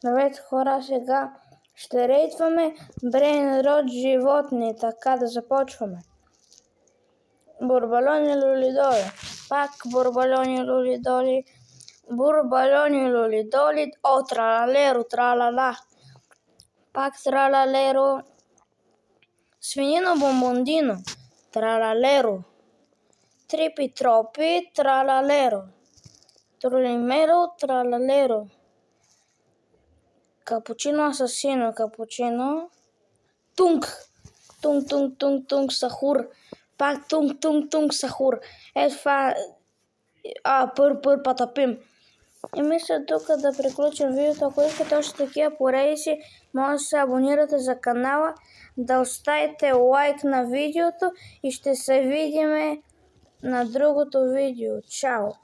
Здравейте хора, сега ще рейтваме Брейнрот животни, така да започваме. Бурбалони лолидоли, пак бурбалони лолидоли, бурбалони лолидоли, о тралалеро, тралала, пак тралалеро, свинино бомбондино, тралалеро, трипи тропи, тралалеро, тролимеро, тралалеро, капучино асасино, капучино, тунг, тунг, тунг, тунг, тунг, сахур, пак тунг, тунг, тунг, сахур. Това пър патапим. И мисля тук да приключим видеото. Ако искате още такива поредици, може да се абонирате за канала, да оставите лайк на видеото и ще се видим на другото видео. Чао!